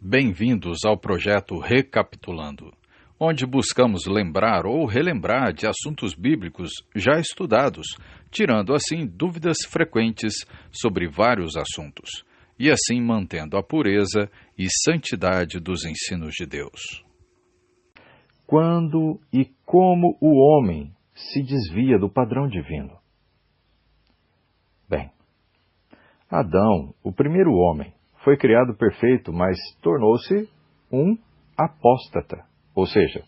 Bem-vindos ao projeto Recapitulando, onde buscamos lembrar ou relembrar de assuntos bíblicos já estudados, tirando assim dúvidas frequentes sobre vários assuntos, e assim mantendo a pureza e santidade dos ensinos de Deus. Quando e como o homem se desvia do padrão divino? Bem, Adão, o primeiro homem, foi criado perfeito, mas tornou-se um apóstata. Ou seja,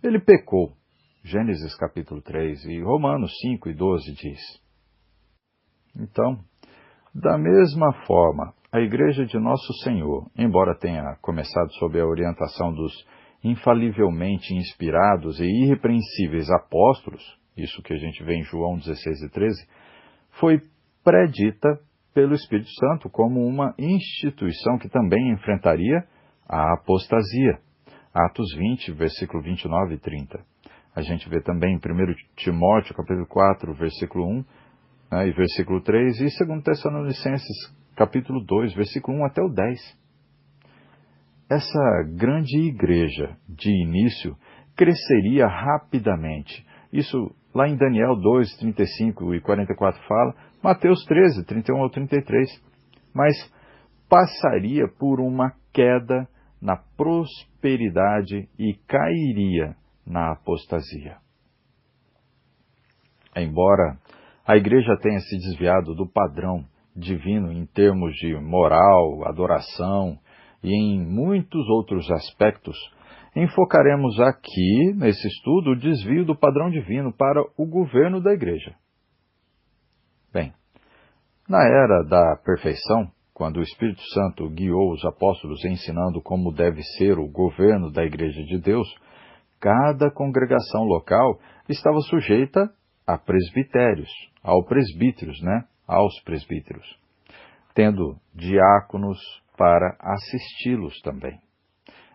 ele pecou. Gênesis capítulo 3 e Romanos 5 e 12 diz. Então, da mesma forma, a Igreja de Nosso Senhor, embora tenha começado sob a orientação dos infalivelmente inspirados e irrepreensíveis apóstolos, isso que a gente vê em João 16 e 13, foi predita pelo Espírito Santo como uma instituição que também enfrentaria a apostasia. Atos 20, versículo 29 e 30. A gente vê também em 1 Timóteo, capítulo 4, versículo 1 e versículo 3, e 2 Tessalonicenses, capítulo 2, versículo 1 até o 10. Essa grande igreja, de início, cresceria rapidamente. Isso lá em Daniel 2, 35 e 44 fala, Mateus 13, 31 ao 33. Mas passaria por uma queda na prosperidade e cairia na apostasia. Embora a igreja tenha se desviado do padrão divino em termos de moral, adoração e em muitos outros aspectos, enfocaremos aqui, nesse estudo, o desvio do padrão divino para o governo da igreja. Bem, na era da perfeição, quando o Espírito Santo guiou os apóstolos ensinando como deve ser o governo da Igreja de Deus, cada congregação local estava sujeita a presbitérios, aos presbíteros, tendo diáconos para assisti-los também.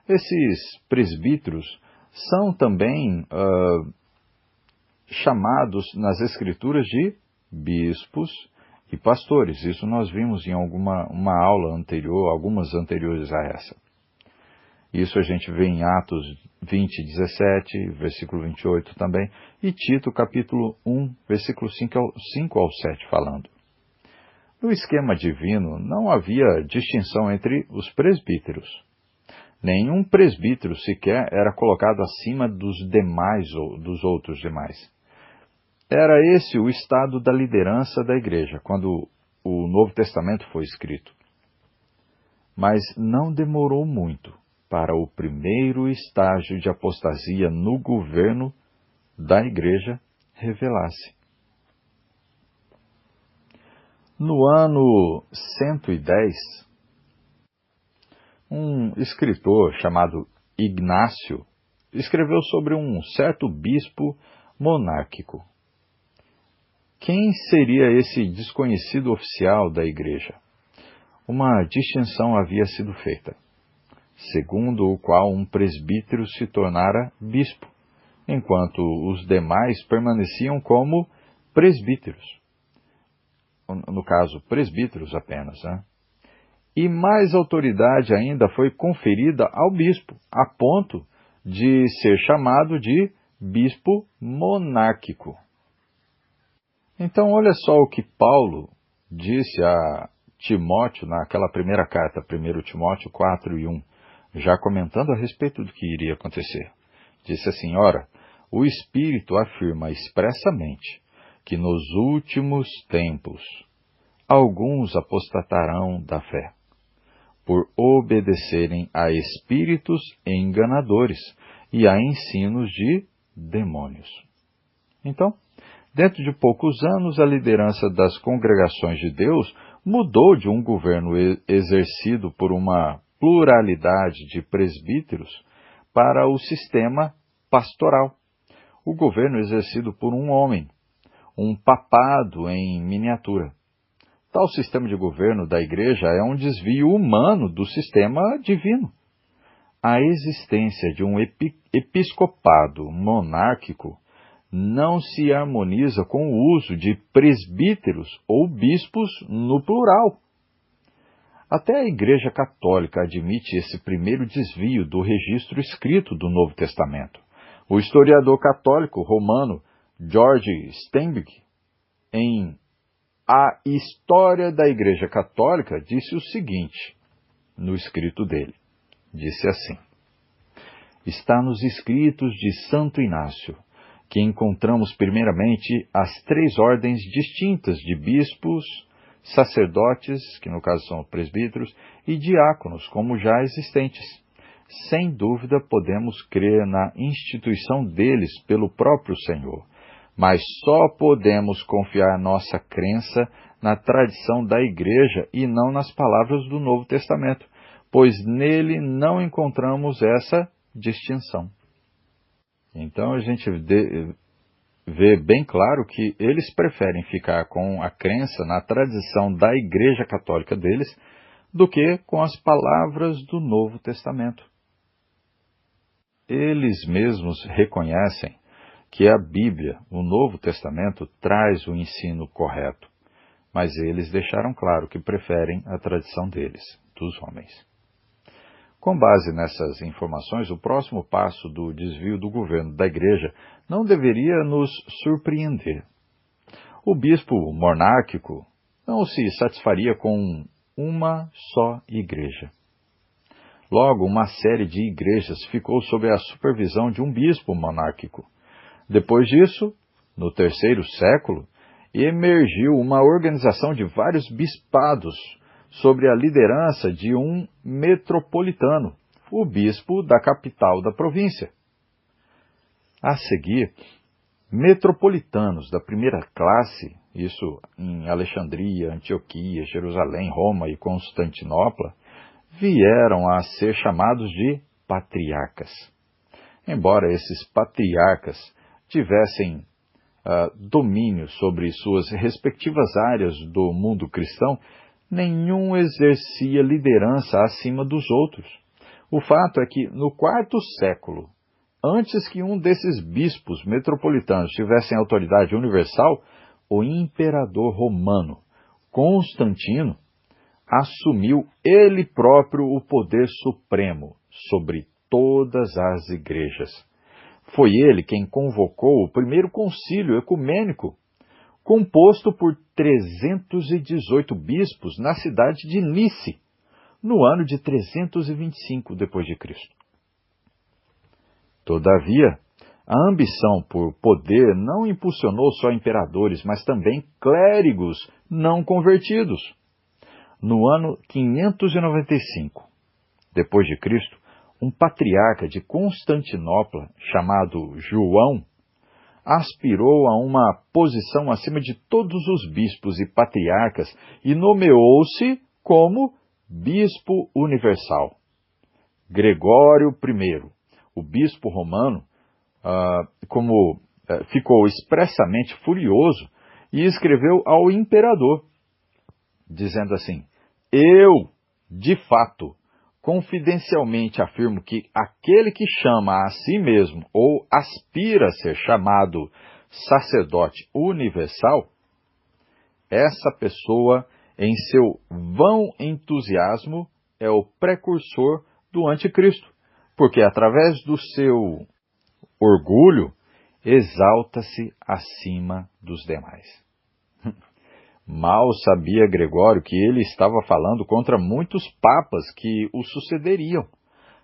Esses presbíteros são também chamados nas Escrituras de bispos e pastores. Isso nós vimos em uma aula anterior, algumas anteriores a essa. Isso a gente vê em Atos 20, 17, versículo 28 também, e Tito capítulo 1, versículo 5 ao 7 falando. No esquema divino não havia distinção entre os presbíteros. Nenhum presbítero sequer era colocado acima dos demais ou dos outros demais. Era esse o estado da liderança da igreja, quando o Novo Testamento foi escrito. Mas não demorou muito para o primeiro estágio de apostasia no governo da igreja revelar-se. No ano 110, um escritor chamado Ignácio escreveu sobre um certo bispo monárquico. Quem seria esse desconhecido oficial da igreja? Uma distinção havia sido feita, segundo o qual um presbítero se tornara bispo, enquanto os demais permaneciam como presbíteros. No caso, presbíteros apenas, né? E mais autoridade ainda foi conferida ao bispo, a ponto de ser chamado de bispo monárquico. Então, olha só o que Paulo disse a Timóteo naquela primeira carta, 1 Timóteo 4 e 1, já comentando a respeito do que iria acontecer. Disse assim, ora, o Espírito afirma expressamente que nos últimos tempos alguns apostatarão da fé, por obedecerem a espíritos enganadores e a ensinos de demônios. Então, dentro de poucos anos, a liderança das congregações de Deus mudou de um governo exercido por uma pluralidade de presbíteros para o sistema pastoral. O governo exercido por um homem, um papado em miniatura. Tal sistema de governo da igreja é um desvio humano do sistema divino. A existência de um episcopado monárquico não se harmoniza com o uso de presbíteros ou bispos no plural. Até a Igreja Católica admite esse primeiro desvio do registro escrito do Novo Testamento. O historiador católico romano George Steinbeck, em A História da Igreja Católica, disse o seguinte, no escrito dele. Disse assim: está nos escritos de Santo Inácio, que encontramos primeiramente as 3 ordens distintas de bispos, sacerdotes, que no caso são presbíteros, e diáconos, como já existentes. Sem dúvida podemos crer na instituição deles pelo próprio Senhor, mas só podemos confiar nossa crença na tradição da Igreja e não nas palavras do Novo Testamento, pois nele não encontramos essa distinção. Então a gente vê bem claro que eles preferem ficar com a crença na tradição da Igreja Católica deles do que com as palavras do Novo Testamento. Eles mesmos reconhecem que a Bíblia, o Novo Testamento, traz o ensino correto, mas eles deixaram claro que preferem a tradição deles, dos homens. Com base nessas informações, o próximo passo do desvio do governo da Igreja não deveria nos surpreender. O bispo monárquico não se satisfaria com uma só igreja. Logo, uma série de igrejas ficou sob a supervisão de um bispo monárquico. Depois disso, no 3º século, emergiu uma organização de vários bispados sobre a liderança de um metropolitano, o bispo da capital da província. A seguir, metropolitanos da primeira classe, isso em Alexandria, Antioquia, Jerusalém, Roma e Constantinopla, vieram a ser chamados de patriarcas. Embora esses patriarcas tivessem domínio sobre suas respectivas áreas do mundo cristão, nenhum exercia liderança acima dos outros. O fato é que, no 4º século, antes que um desses bispos metropolitanos tivessem autoridade universal, o imperador romano, Constantino, assumiu ele próprio o poder supremo sobre todas as igrejas. Foi ele quem convocou o primeiro concílio ecumênico, composto por 318 bispos na cidade de Nice, no ano de 325 d.C. Todavia, a ambição por poder não impulsionou só imperadores, mas também clérigos não convertidos. No ano 595 d.C., um patriarca de Constantinopla, chamado João, aspirou a uma posição acima de todos os bispos e patriarcas e nomeou-se como bispo universal. Gregório I, o bispo romano, ficou expressamente furioso e escreveu ao imperador, dizendo assim: eu, de fato, confidencialmente afirmo que aquele que chama a si mesmo ou aspira a ser chamado sacerdote universal, essa pessoa, em seu vão entusiasmo, é o precursor do anticristo, porque através do seu orgulho exalta-se acima dos demais. Mal sabia Gregório que ele estava falando contra muitos papas que o sucederiam,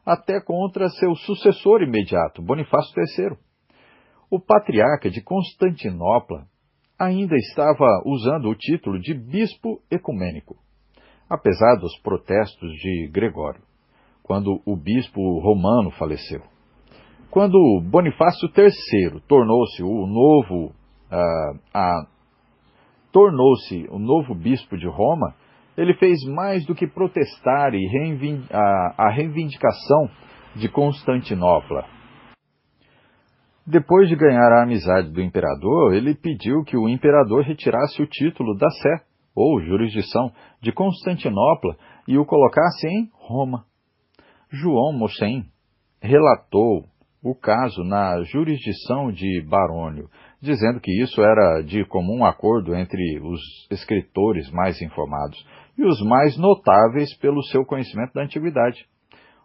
até contra seu sucessor imediato, Bonifácio III. O patriarca de Constantinopla ainda estava usando o título de bispo ecumênico, apesar dos protestos de Gregório, quando o bispo romano faleceu. Quando Bonifácio III tornou-se o novo bispo de Roma, ele fez mais do que protestar a reivindicação de Constantinopla. Depois de ganhar a amizade do imperador, ele pediu que o imperador retirasse o título da sé, ou jurisdição, de Constantinopla e o colocasse em Roma. João Mossen relatou o caso na jurisdição de Barônio, dizendo que isso era de comum acordo entre os escritores mais informados, e os mais notáveis pelo seu conhecimento da antiguidade.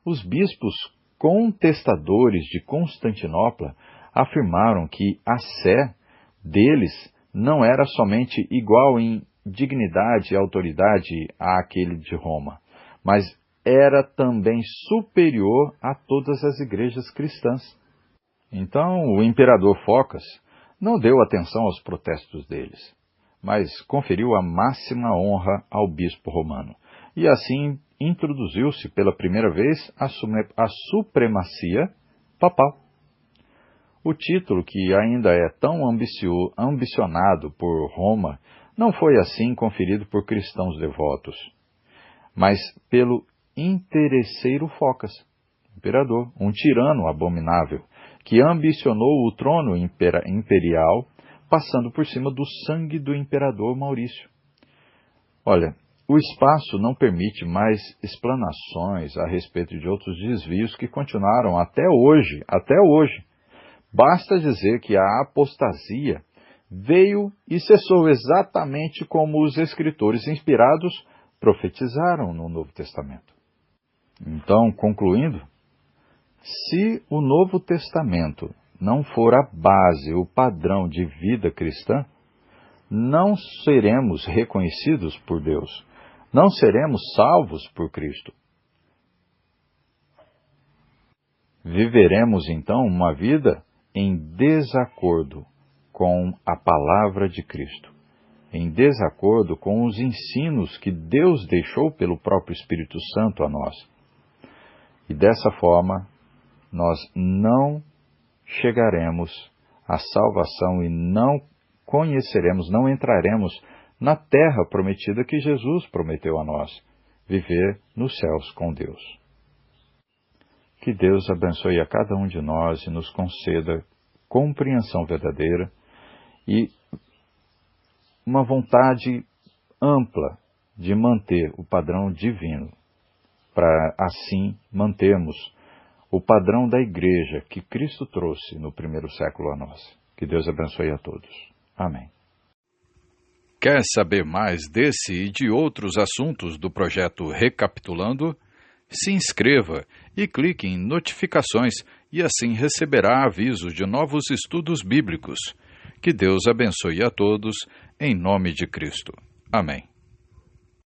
Os bispos contestadores de Constantinopla afirmaram que a sé deles não era somente igual em dignidade e autoridade àquele de Roma, mas era também superior a todas as igrejas cristãs. Então, o imperador Focas não deu atenção aos protestos deles, mas conferiu a máxima honra ao bispo romano, e assim introduziu-se pela primeira vez a supremacia papal. O título, que ainda é tão ambicionado por Roma, não foi assim conferido por cristãos devotos, mas pelo interesseiro Focas, imperador, um tirano abominável, que ambicionou o trono imperial, passando por cima do sangue do imperador Maurício. Olha, o espaço não permite mais explanações a respeito de outros desvios que continuaram até hoje. Basta dizer que a apostasia veio e cessou exatamente como os escritores inspirados profetizaram no Novo Testamento. Então, concluindo, se o Novo Testamento não for a base, o padrão de vida cristã, não seremos reconhecidos por Deus, não seremos salvos por Cristo. Viveremos então uma vida em desacordo com a palavra de Cristo, em desacordo com os ensinos que Deus deixou pelo próprio Espírito Santo a nós. E dessa forma, nós não chegaremos à salvação e não conheceremos, não entraremos na terra prometida que Jesus prometeu a nós, viver nos céus com Deus. Que Deus abençoe a cada um de nós e nos conceda compreensão verdadeira e uma vontade ampla de manter o padrão divino, para assim mantermos o padrão da igreja que Cristo trouxe no primeiro século a nós. Que Deus abençoe a todos. Amém. Quer saber mais desse e de outros assuntos do projeto Recapitulando? Se inscreva e clique em notificações e assim receberá avisos de novos estudos bíblicos. Que Deus abençoe a todos, em nome de Cristo. Amém.